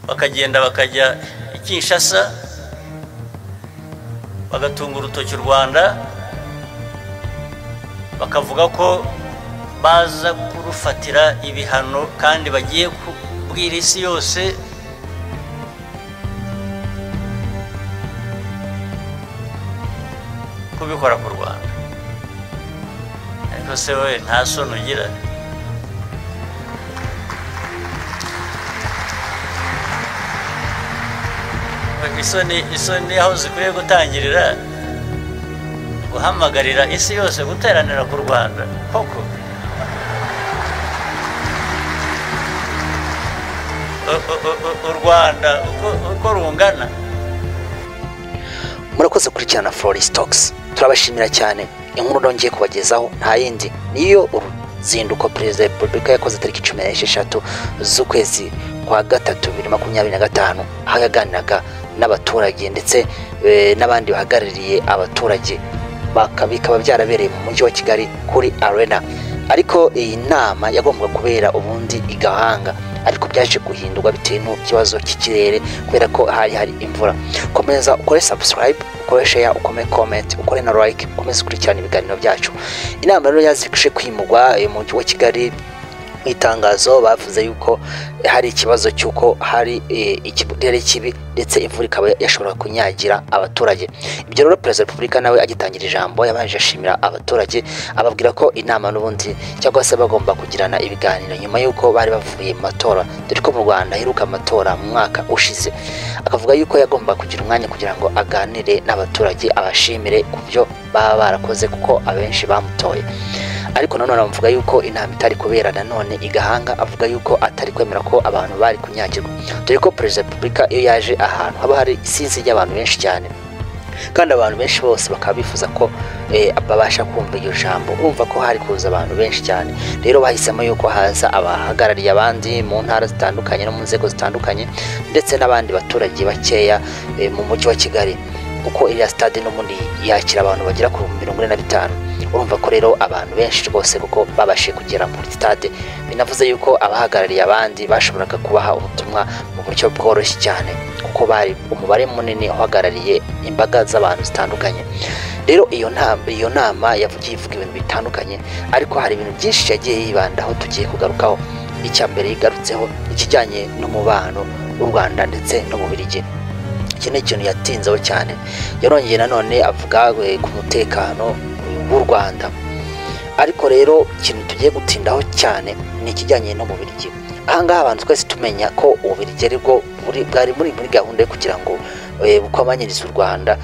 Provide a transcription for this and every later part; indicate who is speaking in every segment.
Speaker 1: bakagenda bakajya i Kinshasa bagatunga urutoki u Rwanda bakavuga ko baza kurufatira ibihano kandi bagiye kubwira isi yose kubikora ku Rwanda. Ariko se we nta soni ugira? Isoni aho zikwiye gutangirira guhamagarira isi yose guteranira ku Rwanda koko. U Rwanda uko rungana.
Speaker 2: Murakoze kurikirana Flores Talks. Turabashimira cyane. Inkuru ndongeye kubagezaho nta yindi niyo uruzinduko Perezida wa Repubulika yakoze tariki 16 z'ukwezi kwa gatatu 2025 aho yaganiraga n'abaturage ndetse n'abandi bahagarariye abaturage bikaba byarabereye mu mujyi wa Kigali kuri Arena. Ariko iyi nama yagombaga kubera ubundi igahanga, ariko byaje guhindurwa bitewe n'ikibazo cy'ikirere kubera ko hari imvura. Komeza ukore subscribe, ukore share, ukome comment, ukore na like, komeza kurikirana ibiganiro byacu. Inama rero yazikishe kwimugwa mu mujyi wa Kigali. Itangazo bavuze yuko hari ikibazo cyuko hari ikirere kibi ndetse imvura ikaba yashobora kunyagira abaturage. Ibyo rero Perezida wa Repubulika nawe agitangira ijambo yabanje ashimira abaturage, ababwira ko inama n'ubundi cyangwa se bagomba kugirana ibiganiro nyuma yuko bari bavuye mu matora, dore ko mu Rwanda heruka amatora mu mwaka ushize. Akavuga yuko yagomba kugira umwanya kugira ngo aganire n'abaturage, abashimire ku byo baba barakoze kuko abenshi bamutoye. Ariko nanone avuga yuko inama itari kubera nanone igahanga, avuga yuko atari kwemera ko abantu bari kunyagirwa, dore ko Perezida wa Repubulika iyo yaje ahantu haba hari isinzi ry'abantu benshi cyane kandi abantu benshi bose bakaba bifuza ko babasha kumva iyo jambo. Urumva ko hari kuza abantu benshi cyane, rero bahisemo yuko haza abahagarariye abandi mu ntara zitandukanye no mu nzego zitandukanye ndetse n'abandi baturage bakeya mu mujyi wa Kigali, kuko iriya stade n'ubundi yakira abantu bagera ku 45. Urumva ko rero abantu benshi rwose kuko babashe kugera muri stade, binavuze yuko abahagarariye abandi bashoboraga kubaha ubutumwa mu buryo bworoshye cyane kuko bari umubare munini uhagarariye imbaga z'abantu zitandukanye. Rero iyo nama yavugiye ivuga ibintu bitandukanye, ariko hari ibintu byinshi yagiye yibandaho tugiye kugarukaho. Icya mbere yigarutseho ikijyanye n'umubano w'u Rwanda ndetse no mu Bubiligi. Iki ni ikintu yatinzeho cyane. Yarongeye nanone avuga ku mutekano w'u Rwanda, ariko rero ikintu tugiye gutindaho cyane ni ikijyanye no mu Bubiligi. Ahangaha abantu twese tumenya ko Ububiligi aribwo bwari muri gahunda yo kugira ngo bukomanyirize u Rwanda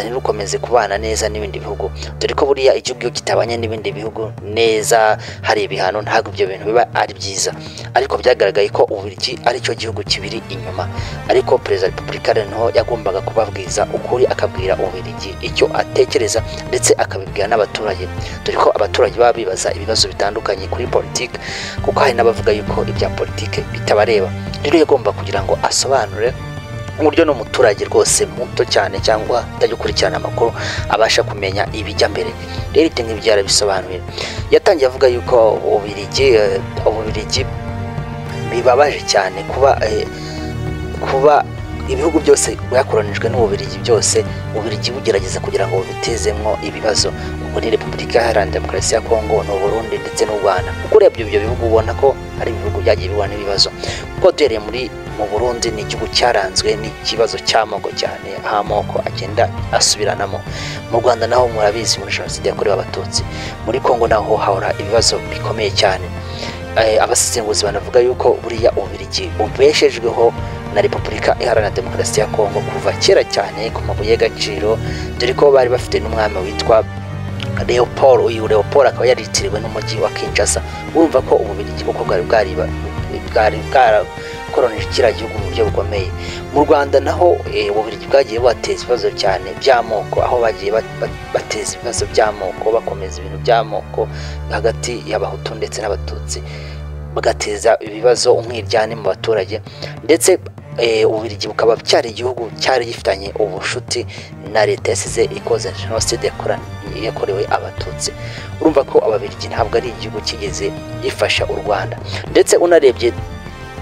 Speaker 2: ntirukomeze kubana neza n'ibindi bihugu, dore ko buriya igihugu iyo kitabanye n'ibindi bihugu neza hari ibihano, ntabwo ibyo bintu biba ari byiza. Ariko byagaragaye ko Ububiligi ari cyo gihugu kibiri inyuma, ariko Perezida wa Repubulika rero yagombaga kubabwiza ukuri, akabwira Ububiligi icyo atekereza ndetse akabibwira n'abaturage, dore ko abaturage baba bibaza ibibazo bitandukanye kuri politiki, kuko hari n'abavuga yuko ibya politiki bitabareba. Rero yagomba kugira ngo asobanure uburyo n'umuturage rwose muto cyane cyangwa utagikurikirana amakuru abasha kumenya ibijya mbere. Rero ibyo ngibyo byarabisobanuye. Yatangiye avuga yuko Ububiligi bibabaje cyane kuba ibihugu byose byakoronijwe n'Ububiligi byose Ububiligi bugerageza kugira ngo bubitezemo ibibazo. Ubwo ni Repubulika Iharanira Demokarasi ya Kongo, no Burundi ndetse n'u Rwanda. Kuko urebye ibyo bihugu ubona ko ari ibihugu byagiye bibana n'ibibazo. Kuko duhereye mu Burundi ni igihugu cyaranzwe n'ikibazo cy'amoko cyane, aho amoko agenda asubiranamo. Mu Rwanda naho murabizi muri Jenoside yakorewe Abatutsi. Muri Kongo naho hahora ibibazo bikomeye cyane. Abasesenguzi banavuga yuko buriya Ububiligi bubeshejweho na Repubulika Iharanira Demokarasi ya Kongo kuva kera cyane ku mabuye y'agaciro, dore ko bari bafite n'umwami witwa Leopold. Uyu Leopold akaba yaritiriwe n'umujyi wa Kinshasa. Urumva ko Ububiligi kuko bwari bwarakoronije kiriya gihugu mu buryo bukomeye. Mu Rwanda naho Ububiligi bwagiye bateza ibibazo cyane by'amoko, aho bagiye bateza ibibazo by'amoko, bakomeza ibintu by'amoko hagati y'Abahutu ndetse n'Abatutsi, bagateza ibibazo umwiryane mu baturage. Ndetse Ububiligi bukaba cyari igihugu cyari gifitanye ubushuti na leta yasize ikoze Jenoside yakorewe Abatutsi. Urumva ko Ababiligi ntabwo ari igihugu kigeze gifasha u Rwanda. Ndetse unarebye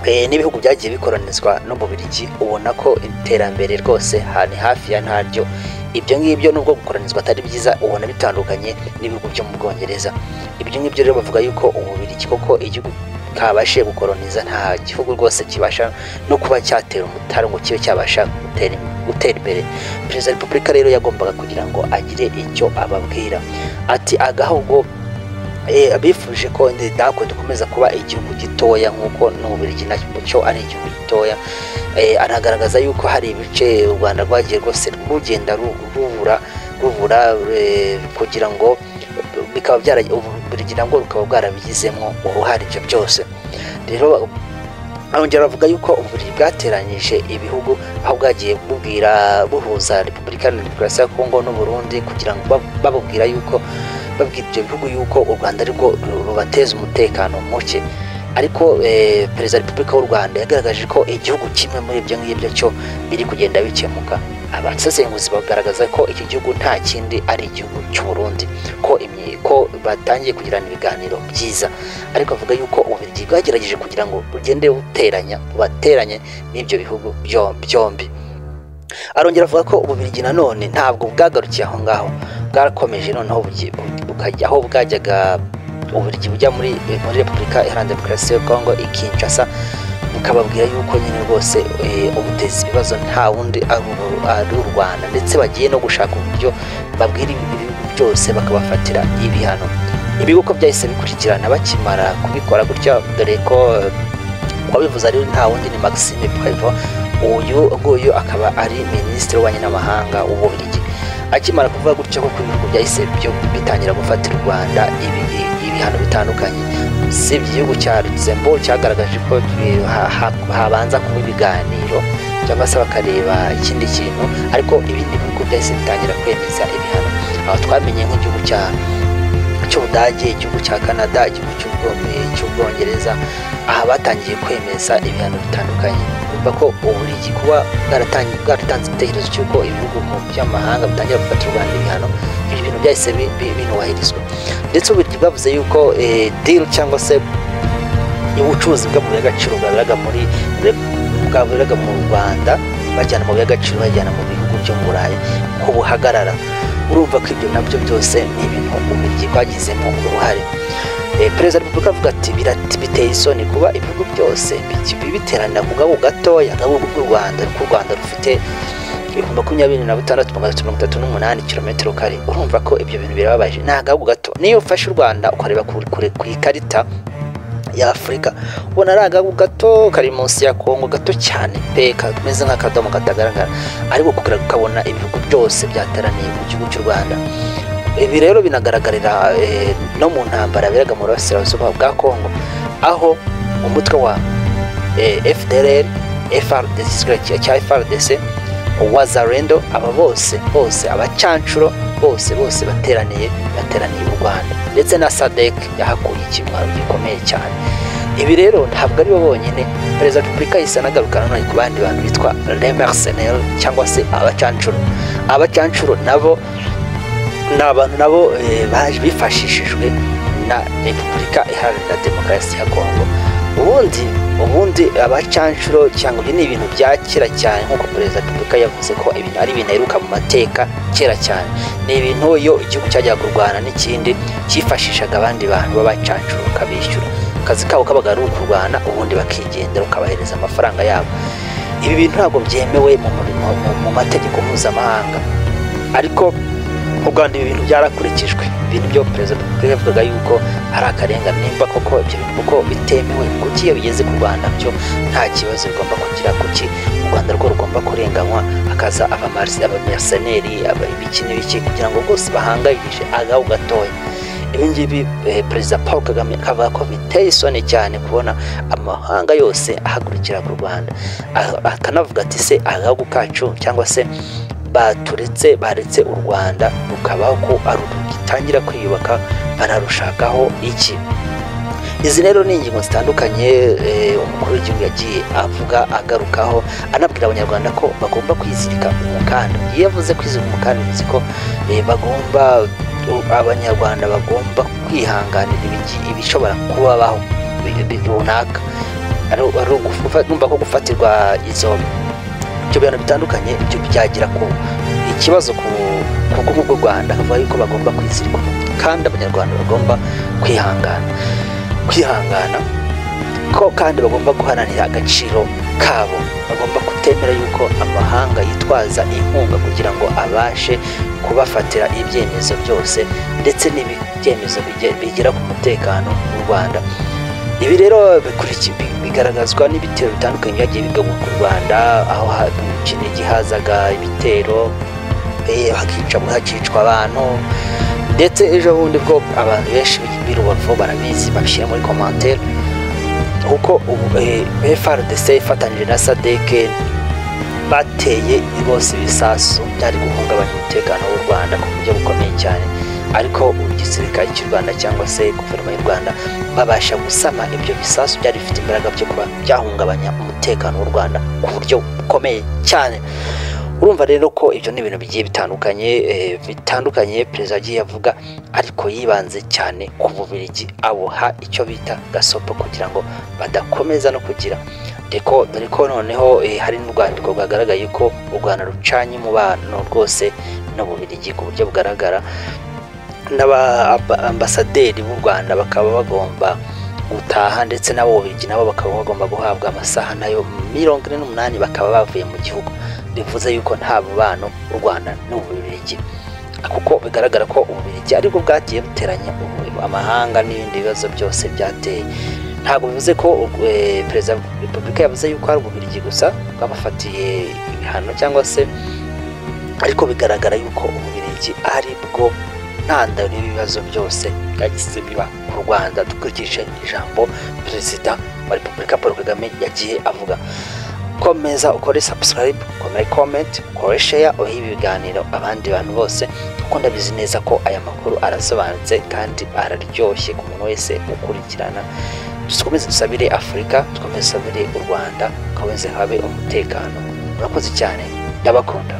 Speaker 2: n'ibihugu byagiye bikoronizwa no mu Bubiligi ubona ko iterambere rwose hani hafi ya ntaryo. Ibyo ngibyo nubwo gukoronizwa atari byiza ubona bitandukanye n'ibihugu byo mu Bwongereza. Ibyo ngibyo rero bavuga yuko Ububiligi koko igihugu kabashe gukoroniza nta gihugu rwose kibasha no kuba cyatera umutaro ngo kibe cyabasha gutera imbere. Perezida wa Repubulika rero yagombaga kugira ngo agire icyo ababwira ati agahugu abifuje ko ndako dukomeza kuba igihugu gitoya nk'uko n'Ububiligi nacyo ari igihugu gitoya. Anagaragaza yuko hari ibice u Rwanda rwagiye rwose rugenda rubura kugira ngo bikaba Ububiligi ngo rukaba bwarabigizemo uruhare ibyo byose. Rero arongera avuga yuko Ububiligi bwateranyije ibihugu aho bwagiye buhuza Repubulika ya Demokarasi ya Kongo n'u Burundi kugira ngo bababwira yuko babwira ibyo bihugu yuko u Rwanda ariko rubateza umutekano muke. Ariko Perezida wa Repubulika y'u Rwanda yagaragaje ko igihugu kimwe muri ibyo ngibyo cyo biri kugenda bikemuka. Abasesenguzi bagaragaza ko iki gihugu nta kindi ari igihugu cy'u Burundi, ko batangiye kugirana ibiganiro byiza. Ariko avuga yuko Ububiligi bwagerageje kugira ngo bugende bateranye n'ibyo bihugu byombi. Arongera avuga ko Ububiligi nanone ntabwo bwagarukiye aho ngaho, bwarakomeje noneho bukajya aho bwajyaga Ububiligi bujya muri Repubulika Iharanira Demokarasi ya Kongo Kinshasa, bukababwira yuko nyine rwose ubuteza ibibazo nta wundi ari u Rwanda, ndetse bagiye no gushaka uburyo babwira ibihugu byose bakabafatira ibihano. Ibigo ko byahise bikurikirana bakimara kubikora gutya, dore ko wabivuze ari nta wundi ni Maxime Prévost. Uyu akaba ari Minisitiri w'Ububanyi n'Amahanga w'Ububiligi. Akimara kuvuga gutya ko ibihugu byahise byo bitangira gufatira u Rwanda ibihano bitandukanye. Si igihugu cya Luxembourg cyagaragaje ko habanza kuba ibiganiro cyangwa se bakareba ikindi kintu, ariko ibindi bihugu byahise bitangira kwemeza ibihano. Aho twamenye nk'igihugu cy'Ubudage, igihugu cya Canada, igihugu cy'Ubwongereza, aha batangiye kwemeza ibihano bitandukanye. Urumva ko Ububiligi kuba bwaratanze igitekerezo cy'uko ibihugu mu by'amahanga bitangira gufatira u Rwanda ibihano, ibyo bintu byahise binubahirizwa. Ndetse Ububiligi bwavuze yuko deal cyangwa se ubucuruzi bw'amabuye y'agaciro bwaburaga mu Rwanda bajyana amabuye y'agaciro bajyana mu bihugu byo mu Burayi ko buhagarara. Urumva ko ibyo nabyo byose ni ibintu Ububiligi bwagizemo uruhare. Perezida wa Repubulika avuga ati biteye isoni kuba ibihugu byose biteranira ku gahugu gatoya, agahugu k'u Rwanda, ku Rwanda rufite 26,338 kilometero kare. Urumva ko ibyo bintu birababaje, ni agahugu gato. Niyo ufashe u Rwanda ukareba kure ku ikarita ya Afurika ubona ari agahugu gato kari munsi ya Kongo, gato cyane pe, kameze nk'akadomo katagaragara, ariko ukabona ibihugu byose byateraniye mu gihugu cy'u Rwanda. Ibi rero binagaragarira no mu ntambara biraga mu burasirazuba bwa Kongo, aho umutwe wa FDLR, FARDC, Wazalendo, aba bose abacancuro bose bateraniye u Rwanda, ndetse na SADC yahakuye ikimwaro gikomeye cyane. Ibi rero ntabwo ari bo bonyine. Perezida wa Repubulika yahise anagarukana none ku bandi bantu bitwa les mercenaires cyangwa se abacancuro nabo ni abantu nabo baje bifashishijwe na Repubulika Iharanira Demokarasi ya Kongo. Ubundi abacancuro cyangwa ni ibintu bya kera cyane, nk'uko Perezida wa Repubulika yavuze ko ibintu ari ibintu heruka mu mateka kera cyane. Ni ibintu iyo igihugu cyajyaga kurwana n'ikindi cyifashishaga abandi bantu b'abacancuro bakabishyura, akazi kabo kabaga ari ukurwana, ubundi bakigendera ukabahereza amafaranga yabo. Ibi bintu ntabwo byemewe mu mategeko mpuzamahanga, ariko mu Rwanda ibi bintu byarakurikijwe. Ibintu byo Perezida yavugaga yuko hari akarengane, nimba koko ibyo bintu kuko bitemewe, kuki iyo bigeze ku Rwanda byo nta kibazo bigomba kugira, kuki u Rwanda rwo rugomba kurenganywa, hakaza abamerceneri ibiki n'ibiki kugira ngo bose bahangayikishe agahugu gatoya. Ibi ngibi Perezida Paul Kagame akavuga ko biteye isoni cyane kubona amahanga yose ahagurukira ku Rwanda, akanavuga ati se agahugu kacu cyangwa se baretse u Rwanda rukabaho ko rugitangira kwiyubaka, banarushakaho iki? Izi rero ni ingingo zitandukanye umukuru w'igihugu yagiye agarukaho, anabwira abanyarwanda ko bagomba kwizirika umukanda. Iyo yavuze kwizirika umukanda bivuze ko abanyarwanda bagomba kwihanganira ibishobora kubabaho runaka. numva ko gufatirwa ibyo bintu bitandukanye ibyo byagira ku ikibazo ku bukungu bw'u Rwanda, akavuga yuko bagomba kwizirika kandi abanyarwanda bagomba kwihangana ko kandi bagomba guharanira agaciro kabo, bagomba kutemera yuko amahanga yitwaza inkunga kugira ngo abashe kubafatira ibyemezo byose ndetse n'ibyemezo bigera ku mutekano w'u Rwanda. Ibi rero bigaragazwa n'ibitero bitandukanye byagiye bigabwa ku Rwanda, aho Kinigi hazaga ibitero hakicwa abantu, ndetse ejo bundi bwo abantu benshi b'i Rubavu barabizi babishyira muri commentaire kuko FARDC ifatanyije na SADC bateye rwose ibisasu byari guhungabanya umutekano w'u Rwanda ku buryo bukomeye cyane, ariko igisirikare cy'u Rwanda cyangwa se guverinoma y'u Rwanda babasha gusama ibyo bisasu byari bifite imbaraga byo kuba byahungabanya umutekano w'u Rwanda ku buryo bukomeye cyane. Urumva rero ko ibyo ni ibintu bigiye bitandukanye perezida agiye avuga, ariko yibanze cyane ku Bubiligi, abuha icyo bita gasopo kugira ngo badakomeza no kugira dore ko noneho hari n'urwandiko rwagaragaye ko u Rwanda rucanye umubano rwose n'Ububiligi ku buryo bugaragara, n'abaambasaderi b'u Rwanda bakaba bagomba gutaha, ndetse n'Abubiligi nabo bakaba bagomba guhabwa amasaha nayo 48 bakaba bavuye mu gihugu. Bivuze yuko nta mubano u Rwanda n'Ububiligi, kuko bigaragara ko Ububiligi aribwo bwagiye buteranya amahanga n'ibindi bibazo byose byateye. Ntabwo bivuze ko perezida wa Repubulika yavuze yuko ari Ububiligi gusa bwabafatiye ibihano cyangwa se, ariko bigaragara yuko Ububiligi aribwo ntandaro y'ibibazo byose byagize biba ku Rwanda, dukurikije ijambo perezida wa Repubulika Paul Kagame yagiye avuga. Komeza ukore subscribe, komera comment, ukore share, uhe ibiganiro abandi bantu bose, kuko ndabizi neza ko aya makuru arasobanutse kandi araryoshye ku muntu wese ukurikirana. Dukomeze dusabire Afurika, dukomeze dusabire u Rwanda, komeze habe umutekano. Murakoze cyane, ndabakunda.